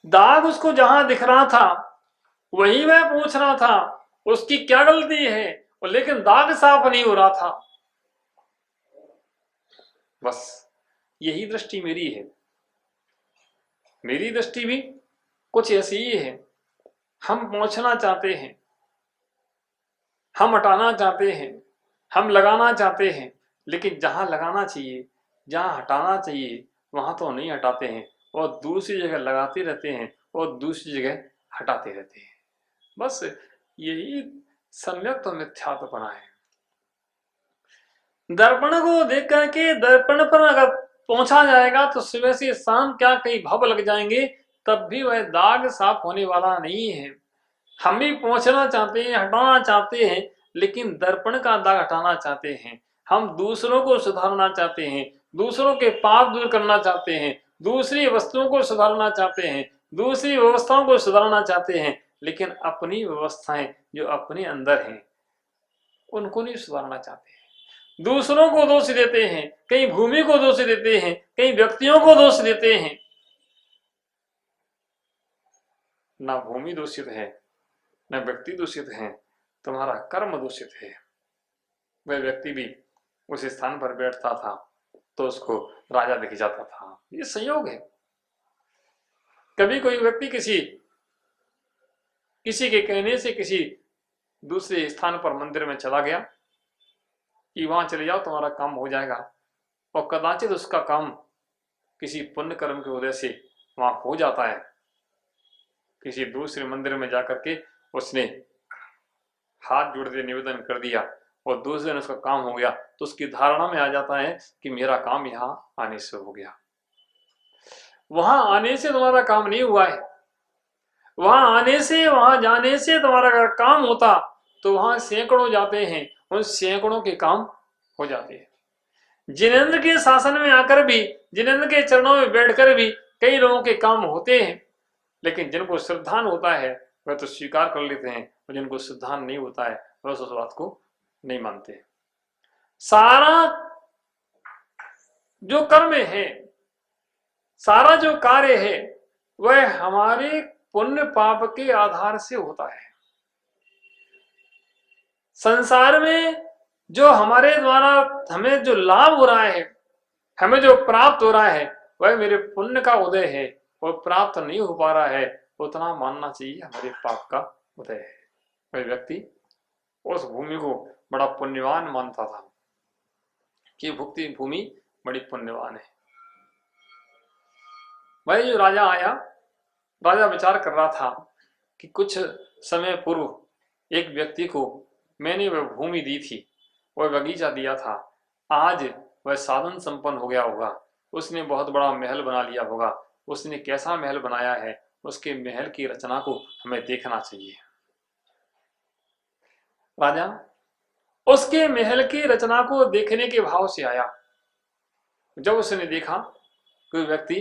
दाग उसको जहां दिख रहा था वही वह पूछ रहा था उसकी क्या गलती है, और लेकिन दाग साफ नहीं हो रहा था। बस यही दृष्टि मेरी है। मेरी दृष्टि भी कुछ ऐसी ही है। हम पहुंचना चाहते हैं, हम हटाना चाहते हैं, हम लगाना चाहते हैं, लेकिन जहां लगाना चाहिए, जहां हटाना चाहिए, वहां तो नहीं हटाते हैं और दूसरी जगह लगाते रहते हैं और दूसरी जगह हटाते रहते हैं। बस यही सम्यक तो मिथ्यात्वपना है। दर्पण को देख करके दर्पण पर अगर पहुंचा जाएगा तो सुबह से शाम क्या कई भव लग जाएंगे, तब भी वह दाग साफ होने वाला नहीं है। हम भी पहुंचना चाहते हैं, हटाना चाहते हैं, लेकिन दर्पण का दाग हटाना चाहते हैं। हम दूसरों को सुधारना चाहते हैं, दूसरों के पाप दूर करना चाहते हैं, दूसरी वस्तुओं को सुधारना चाहते हैं, दूसरी व्यवस्थाओं को सुधारना चाहते हैं, लेकिन अपनी व्यवस्थाएं जो अपने अंदर हैं उनको नहीं सुधारना चाहते हैं। दूसरों को दोष देते हैं, कहीं भूमि को दोष देते हैं, कहीं व्यक्तियों को दोष देते हैं। ना भूमि दूषित है, न व्यक्ति दूषित है, तुम्हारा कर्म दूषित है। वह व्यक्ति भी उस स्थान पर बैठता था तो उसको राजा दिख जाता था। ये संयोग है। कभी कोई व्यक्ति किसी के कहने से किसी दूसरे स्थान पर मंदिर में चला गया कि वहां चले जाओ तुम्हारा काम हो जाएगा, और कदाचित उसका काम किसी पुण्य कर्म की वजह से वहां हो जाता है। किसी दूसरे मंदिर में जाकर के उसने हाथ जोड़ते निवेदन कर दिया और दूसरे दिन उसका काम हो गया, तो उसकी धारणा में आ जाता है कि मेरा काम यहाँ आने से हो गया। वहां आने से तुम्हारा काम नहीं हुआ है। वहां आने से, वहां जाने से तुम्हारा अगर काम होता तो वहां सैकड़ों जाते हैं, उन सैकड़ों के काम हो जाते हैं। जिनेंद्र के शासन में आकर भी, जिनेंद्र के चरणों में बैठकर भी कई लोगों के काम होते हैं, लेकिन जिनको श्रद्धान होता है वह तो स्वीकार कर लेते हैं, और जिनको श्रद्धान नहीं होता है वह उस बात को नहीं मानते। सारा जो कर्म है, सारा जो कार्य है, वह हमारे पुण्य पाप के आधार से होता है। संसार में जो हमारे द्वारा हमें जो लाभ हो रहा है, हमें जो प्राप्त हो रहा है, वह मेरे पुण्य का उदय है, और प्राप्त नहीं हो पा रहा है उतना मानना चाहिए हमारे पाप का उदय है। वह व्यक्ति उस भूमि को बड़ा पुण्यवान मानता था कि भुक्ति भूमि बड़ी पुण्यवान है। वह जो राजा आया, राजा विचार कर रहा था कि कुछ समय पूर्व एक व्यक्ति को मैंने वह भूमि दी थी, वह बगीचा दिया था, आज वह साधन संपन्न हो गया होगा, उसने बहुत बड़ा महल बना लिया होगा। उसने कैसा महल बनाया है, उसके महल की रचना को हमें देखना चाहिए। राजा उसके महल की रचना को देखने के भाव से आया। जब उसने देखा कोई व्यक्ति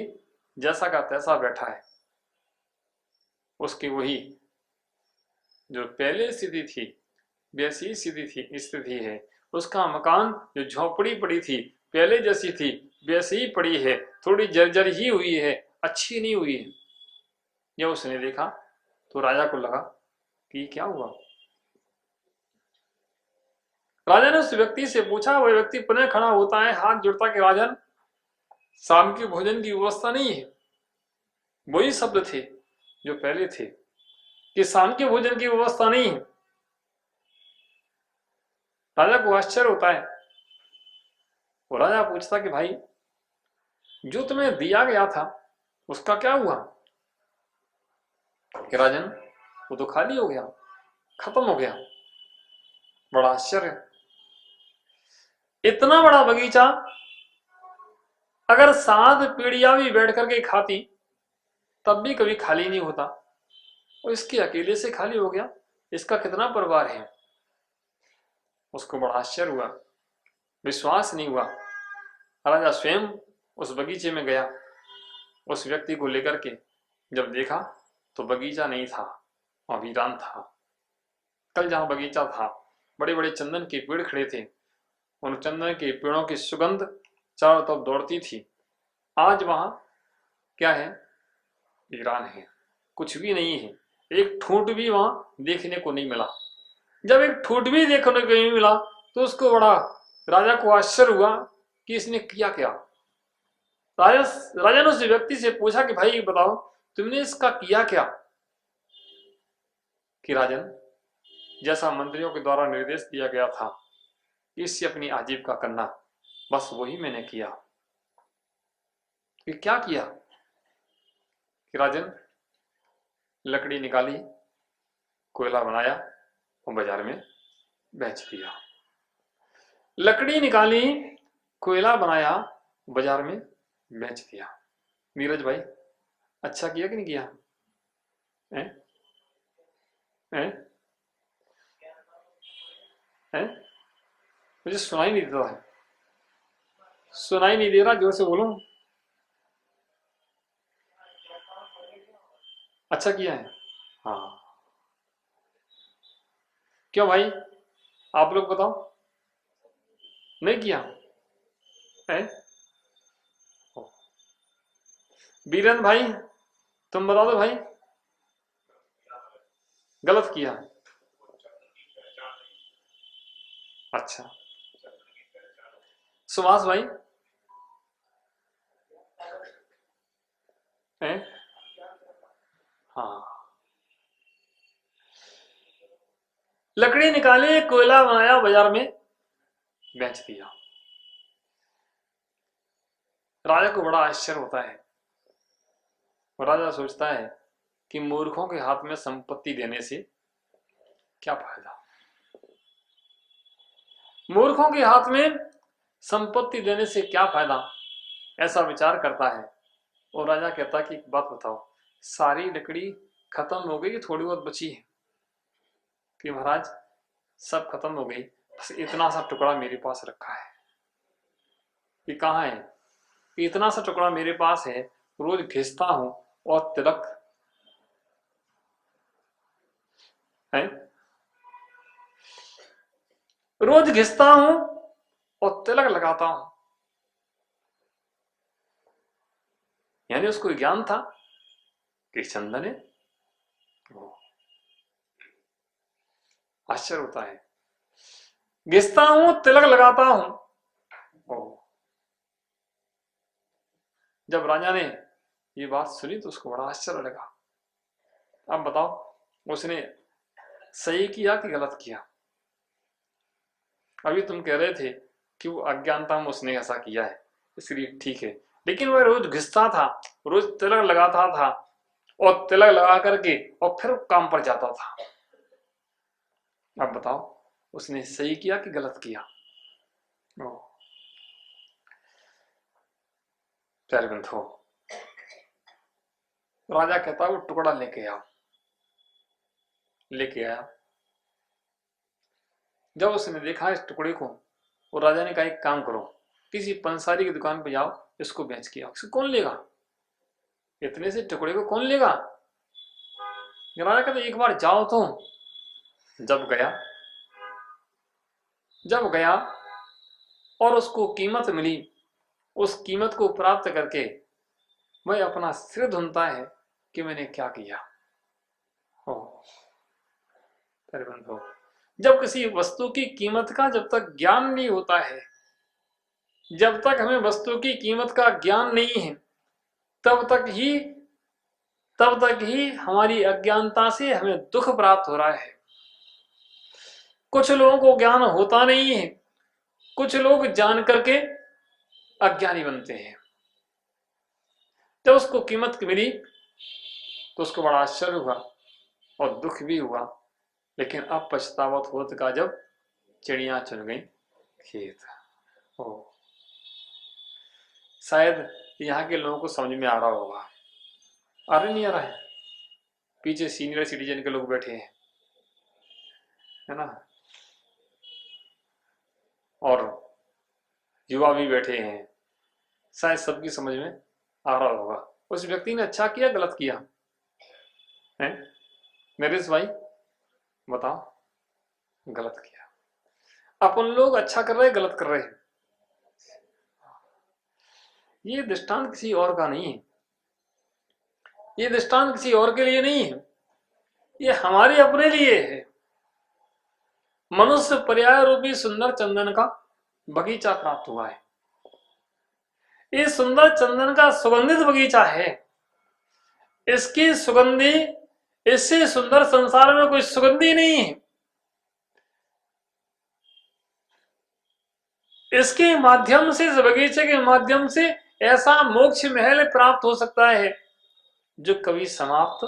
जैसा का तैसा बैठा है, उसकी वही जो पहले स्थिति थी वैसी स्थिति है, उसका मकान जो झोपड़ी पड़ी थी पहले जैसी थी वैसी ही पड़ी है, थोड़ी जर्जर ही हुई है, अच्छी नहीं हुई है। जब उसने देखा तो राजा को लगा कि क्या हुआ। राजा ने उस व्यक्ति से पूछा। वह व्यक्ति पुनः खड़ा होता है, हाथ जोड़ता कि राजन, शाम के भोजन की व्यवस्था नहीं है। वही शब्द थे जो पहले थे कि शाम के भोजन की व्यवस्था नहीं है। राजा को आश्चर्य होता है। वो राजा पूछता कि भाई, जो तुम्हें दिया गया था उसका क्या हुआ। कि राजन, वो तो खाली हो गया, खत्म हो गया। बड़ा आश्चर्य। इतना बड़ा बगीचा अगर 7 पीढ़ियां भी बैठ करके खाती तब भी कभी खाली नहीं होता, और इसके अकेले से खाली हो गया, इसका कितना परिवार है। उसको बड़ा आश्चर्य हुआ, विश्वास नहीं हुआ। राजा स्वयं उस बगीचे में गया, उस व्यक्ति को लेकर के जब देखा तो बगीचा नहीं था, वहां वीरान था। कल जहां बगीचा था बड़े बड़े चंदन के पेड़ खड़े थे, उन चंदन के पेड़ों की सुगंध चारों तरफ दौड़ती थी। आज वहां क्या है, वीरान है। कुछ भी नहीं है, एक ठूंठ भी वहां देखने को नहीं मिला। जब एक ठूंठ भी देखने को नहीं मिला तो उसको बड़ा राजा को आश्चर्य हुआ कि इसने किया क्या। राजा राजा ने उस व्यक्ति से पूछा कि भाई बताओ तुमने इसका किया क्या। कि राजन, जैसा मंत्रियों के द्वारा निर्देश दिया गया था इससे अपनी आजीविका करना, बस वही मैंने किया। कि क्या किया? कि राजन, लकड़ी निकाली, कोयला बनाया और बाजार में बेच दिया। लकड़ी निकाली, कोयला बनाया, बाजार में बेच दिया। नीरज भाई, अच्छा किया कि नहीं किया? हैं? हैं? हैं? मुझे सुनाई नहीं देता है, सुनाई नहीं दे रहा, जोर से बोलो। अच्छा किया है। हाँ, क्यों भाई, आप लोग बताओ, नहीं किया है? बीरेंद्र भाई, तुम बता दो भाई। गलत किया। अच्छा, सुभाष भाई हैं? हाँ, लकड़ी निकाली, कोयला बनाया, बाजार में बेच दिया। राजा को बड़ा आश्चर्य होता है और राजा सोचता है कि मूर्खों के हाथ में संपत्ति देने से क्या फायदा। मूर्खों के हाथ में संपत्ति देने से क्या फायदा, ऐसा विचार करता है। और राजा कहता है कि एक बात बताओ, सारी लकड़ी खत्म हो गई, थोड़ी बहुत बची है? कि महाराज, सब खत्म हो गई, बस इतना सा टुकड़ा मेरे पास रखा है। कि कहाँ है? कि इतना सा टुकड़ा मेरे पास है, रोज घिसता हूं और तिलक है, रोज घिसता हूं और तिलक लगाता हूं। यानी उसको ज्ञान था कि चंदन है। आश्चर्य होता है, घिसता हूं, तिलक लगाता हूं। जब राजा ने ये बात सुनी तो उसको बड़ा आश्चर्य लगा। अब बताओ, उसने सही किया कि गलत किया? अभी तुम कह रहे थे कि वो अज्ञानता में उसने ऐसा किया है, इसलिए ठीक है, लेकिन वह रोज घिसता था, रोज तिलक लगाता था और तिलक लगा करके और फिर काम पर जाता था। अब बताओ, उसने सही किया कि गलत किया? प्यारे बंधुओं, राजा कहता वो टुकड़ा लेके आओ। लेके आया। जब उसने देखा इस टुकड़े को, और राजा ने कहा एक काम करो, किसी पंसारी की दुकान पे जाओ, इसको बेच के आओ। इसको कौन लेगा? इतने से टुकड़े को कौन लेगा? राजा कहता एक बार जाओ तो। जब गया, जब गया और उसको कीमत मिली, उस कीमत को प्राप्त करके वह अपना सिर धुनता है कि मैंने क्या किया। हो बंधु, जब किसी वस्तु की कीमत का जब तक ज्ञान नहीं होता है, जब तक हमें वस्तु की कीमत का ज्ञान नहीं है, तब तक ही हमारी अज्ञानता से हमें दुख प्राप्त हो रहा है। कुछ लोगों को ज्ञान होता नहीं है, कुछ लोग जान करके अज्ञानी बनते हैं। जब उसको कीमत मिली तो उसको बड़ा आश्चर्य हुआ और दुख भी हुआ, लेकिन अब पछतावत होत का जब चिड़िया चुन गई खेत। ओ, शायद यहाँ के लोगों को समझ में आ रहा होगा। आ रहा नहीं आ रहा है? पीछे सीनियर सिटीजन के लोग बैठे हैं, है ना, और युवा भी बैठे हैं, शायद सबकी समझ में आ रहा होगा। उस व्यक्ति ने अच्छा किया गलत किया है? नरेश भाई बताओ। गलत किया। अपन लोग अच्छा कर रहे हैं, गलत कर रहे हैं। ये दृष्टांत किसी और का नहीं है, ये दृष्टांत किसी और के लिए नहीं है, ये हमारे अपने लिए है। मनुष्य पर्याय रूपी सुंदर चंदन का बगीचा प्राप्त हुआ है। ये सुंदर चंदन का सुगंधित बगीचा है। इसकी सुगंधी, इससे सुंदर संसार में कोई सुगंधी नहीं है। इसके माध्यम से, इस बगीचे के माध्यम से ऐसा मोक्ष महल प्राप्त हो सकता है जो कभी समाप्त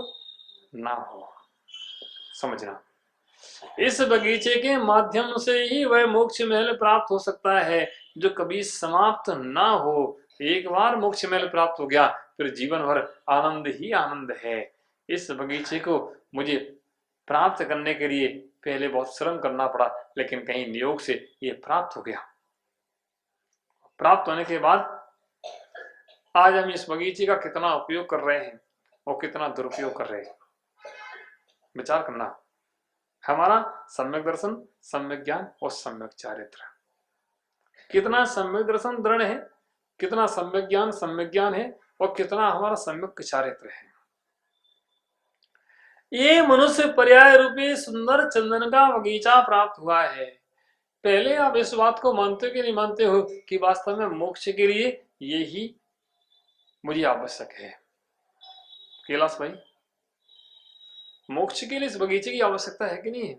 ना हो। समझना, इस बगीचे के माध्यम से ही वह मोक्ष महल प्राप्त हो सकता है जो कभी समाप्त ना हो। एक बार मोक्ष महल प्राप्त हो गया फिर जीवन भर आनंद ही आनंद है। इस बगीचे को मुझे प्राप्त करने के लिए पहले बहुत श्रम करना पड़ा, लेकिन कहीं नियोग से ये प्राप्त हो गया। प्राप्त होने के बाद आज हम इस बगीचे का कितना उपयोग कर रहे हैं और कितना दुरुपयोग कर रहे हैं, विचार करना। हमारा सम्यक दर्शन, सम्यक ज्ञान और सम्यक चारित्र, कितना सम्यक दर्शन दृढ़ है, कितना सम्यक ज्ञान है और कितना हमारा सम्यक चारित्र है। ये मनुष्य पर्याय रूपी सुंदर चंदन का बगीचा प्राप्त हुआ है। पहले आप इस बात को मानते हो कि नहीं मानते हो कि वास्तव में मोक्ष के लिए यही मुझे आवश्यक है? कैलाश भाई, मोक्ष के लिए इस बगीचे की आवश्यकता है कि नहीं है?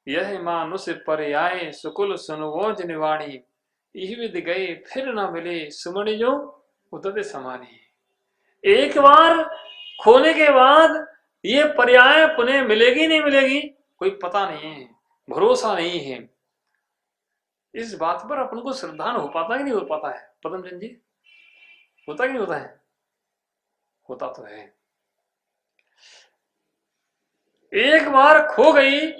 यह मानुष पर्याय सुकुल सुनवोज निवाणी, यही विद गए फिर ना मिले सुमणि जो उदत समानी। एक बार खोने के बाद ये पर्याय पुनः मिलेगी नहीं मिलेगी कोई पता नहीं है, भरोसा नहीं है। इस बात पर अपन को श्रद्धा हो पाता कि नहीं हो पाता है? पद्मचंद जी, होता कि नहीं होता है? होता तो है। एक बार खो गई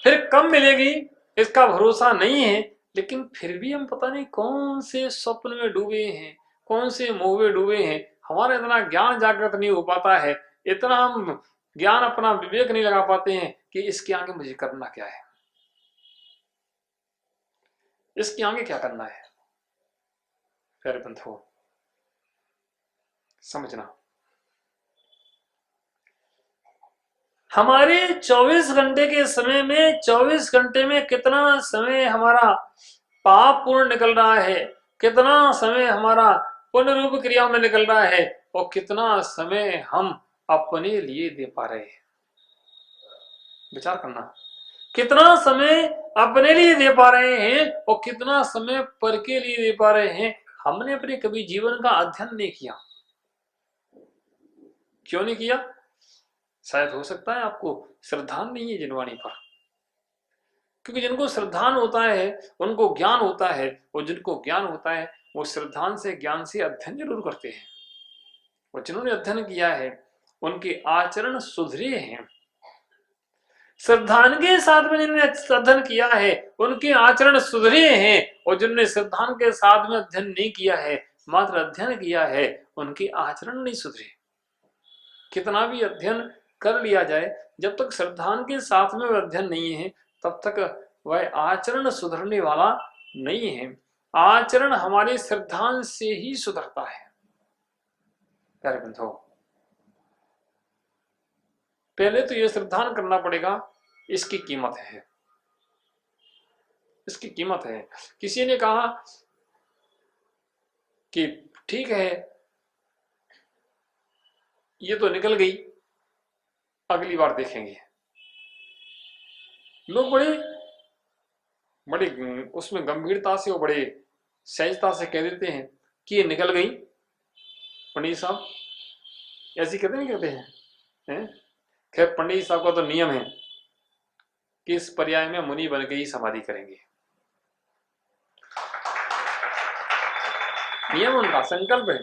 फिर कब मिलेगी इसका भरोसा नहीं है, लेकिन फिर भी हम पता नहीं कौन से स्वप्न में डूबे हैं, कौन से मोह में डूबे हैं। हमारा इतना ज्ञान जागृत नहीं हो पाता है, इतना हम ज्ञान, अपना विवेक नहीं लगा पाते हैं कि इसके आगे मुझे करना क्या है, इसके आगे क्या करना है। प्यारे बंधुओं, समझना, हमारे 24 घंटे के समय में 24 घंटे में कितना समय हमारा पाप पूर्ण निकल रहा है, कितना समय हमारा पुण्य रूप क्रियाओं में निकल रहा है और कितना समय हम अपने लिए दे पा रहे हैं। विचार करना, कितना समय अपने लिए दे पा रहे हैं और कितना समय पर के लिए दे पा रहे हैं। हमने अपने कभी जीवन का अध्ययन नहीं किया। क्यों नहीं किया? शायद हो सकता है आपको श्रद्धान नहीं है जिनवाणी पर, क्योंकि जिनको श्रद्धान होता है उनको ज्ञान होता है, और जिनको ज्ञान होता है वो श्रद्धान से, ज्ञान से अध्ययन जरूर करते हैं। और जिन्होंने अध्ययन किया है उनके आचरण सुधरे हैं। श्रद्धान के साथ में जिन्होंने अध्ययन किया है उनके आचरण सुधरे हैं, और जिन्होंने श्रद्धान के साथ में अध्ययन नहीं किया है, मात्र अध्ययन किया है, उनके आचरण नहीं सुधरे। कितना भी अध्ययन कर लिया जाए, जब तक श्रद्धान के साथ में अध्ययन नहीं है तब तक वह आचरण सुधरने वाला नहीं है। आचरण हमारे श्रद्धान से ही सुधरता है। प्यारे बंधुओं, पहले तो यह श्रद्धान करना पड़ेगा, इसकी कीमत है, इसकी कीमत है। किसी ने कहा कि ठीक है ये तो निकल गई, अगली बार देखेंगे। लोग बड़े बड़े उसमें गंभीरता से और बड़े सहजता से कह देते हैं कि ये निकल गई। पंडित साहब ऐसी कहते नहीं कहते हैं? खैर पंडित साहब का तो नियम है कि इस पर्याय में मुनि बन के ही समाधि करेंगे। नियम उनका, संकल्प है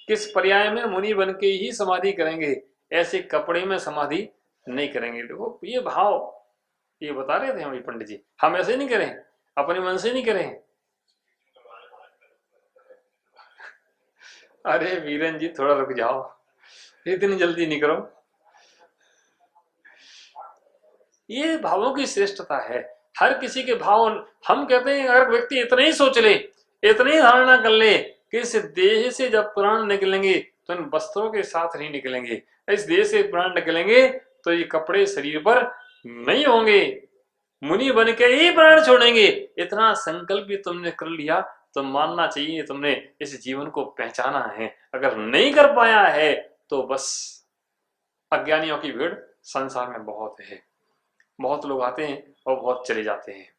कि इस पर्याय में मुनि बन के ही समाधि करेंगे, ऐसे कपड़े में समाधि नहीं करेंगे। देखो ये भाव ये बता रहे थे हमारे पंडित जी, हम ऐसे नहीं करें, अपने मन से नहीं करें। अरे वीरन जी थोड़ा रुक जाओ, इतनी जल्दी नहीं करो। ये भावों की श्रेष्ठता है। हर किसी के भाव, हम कहते हैं अगर व्यक्ति इतना ही सोच ले, इतनी धारणा कर ले कि इस देह से जब प्राण निकलेंगे तो इन वस्त्रों के साथ नहीं निकलेंगे, इस देह से प्राण निकलेंगे तो ये कपड़े शरीर पर नहीं होंगे, मुनि बन के ही प्राण छोड़ेंगे। इतना संकल्प भी तुमने कर लिया तो मानना चाहिए तुमने इस जीवन को पहचाना है। अगर नहीं कर पाया है तो बस अज्ञानियों की भीड़ संसार में बहुत है। बहुत लोग आते हैं और बहुत चले जाते हैं।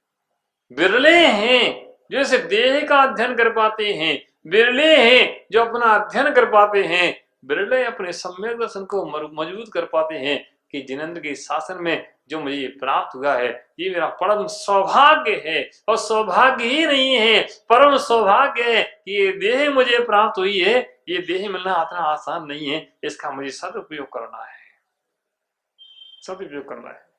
बिरले हैं जो इस देह का अध्ययन कर पाते हैं, बिरले हैं जो अपना अध्ययन कर पाते हैं, बिरले अपने सम्यक दर्शन को मजबूत कर पाते हैं कि जिनेंद्र के शासन में जो मुझे प्राप्त हुआ है ये मेरा परम सौभाग्य है। और सौभाग्य ही नहीं है, परम सौभाग्य है कि ये देह मुझे प्राप्त हुई है। ये देह मिलना इतना आसान नहीं है, इसका मुझे सदुपयोग करना है, सदुपयोग करना है।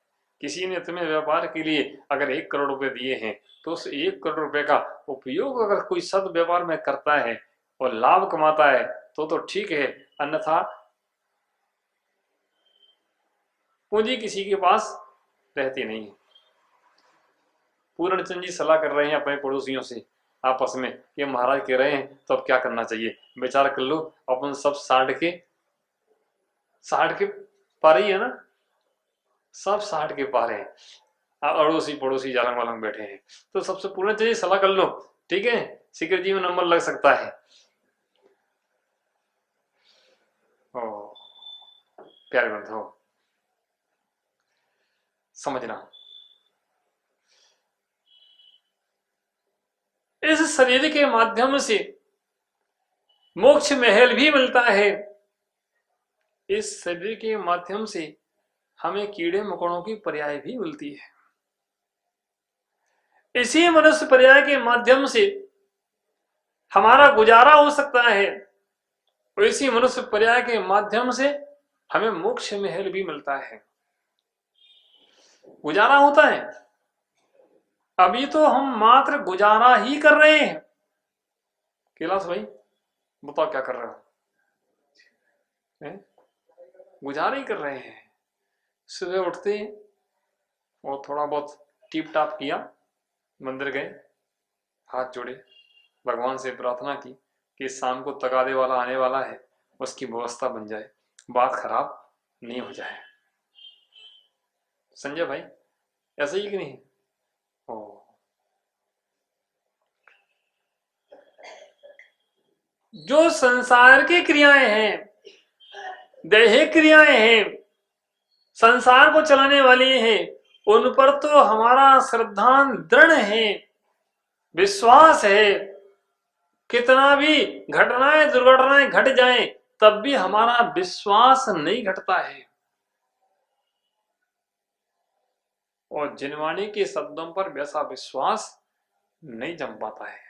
किसी ने तुम्हें व्यापार के लिए अगर 1 करोड़ रुपए दिए हैं तो उस 1 करोड़ रुपए का उपयोग अगर कोई सद व्यापार में करता है और लाभ कमाता है तो ठीक है, अन्यथा पूंजी किसी के पास रहती नहीं है। पूर्णचंद जी सलाह कर रहे हैं अपने पड़ोसियों से आपस में कि महाराज कह रहे हैं तो अब क्या करना चाहिए, विचार कर लो। अपन सब 60 के पार ही है ना, सब 60 के पार हैं, अड़ोसी पड़ोसी जालंग वालंग बैठे हैं। तो सबसे पूर्ण चाहिए सलाह कर लो, ठीक है, शिखर जी में नंबर लग सकता है। प्यारे बंधुओं समझना, इस शरीर के माध्यम से मोक्ष महल भी मिलता है। इस शरीर के माध्यम से हमें कीड़े मकोड़ों की पर्याय भी मिलती है। इसी मनुष्य पर्याय के माध्यम से हमारा गुजारा हो सकता है और इसी मनुष्य पर्याय के माध्यम से हमें मोक्ष महल भी मिलता है। गुजारा होता है, अभी तो हम मात्र गुजारा ही कर रहे हैं। कैलाश भाई बताओ क्या कर रहे हो? गुजारा ही कर रहे हैं। सुबह उठते हैं और थोड़ा बहुत टिप टाप किया, मंदिर गए, हाथ जोड़े, भगवान से प्रार्थना की कि शाम को तगादे वाला आने वाला है, उसकी व्यवस्था बन जाए, बात खराब नहीं हो जाए। संजय भाई ऐसा ही कि नहीं? जो संसार की क्रियाएं हैं, दैहिक क्रियाएं हैं, संसार को चलाने वाली हैं, उन पर तो हमारा श्रद्धा दृढ़ है, विश्वास है। कितना भी घटनाएं दुर्घटनाएं घट जाएं तब भी हमारा विश्वास नहीं घटता है। और जिनवाणी के शब्दों पर वैसा विश्वास नहीं जम पाता है।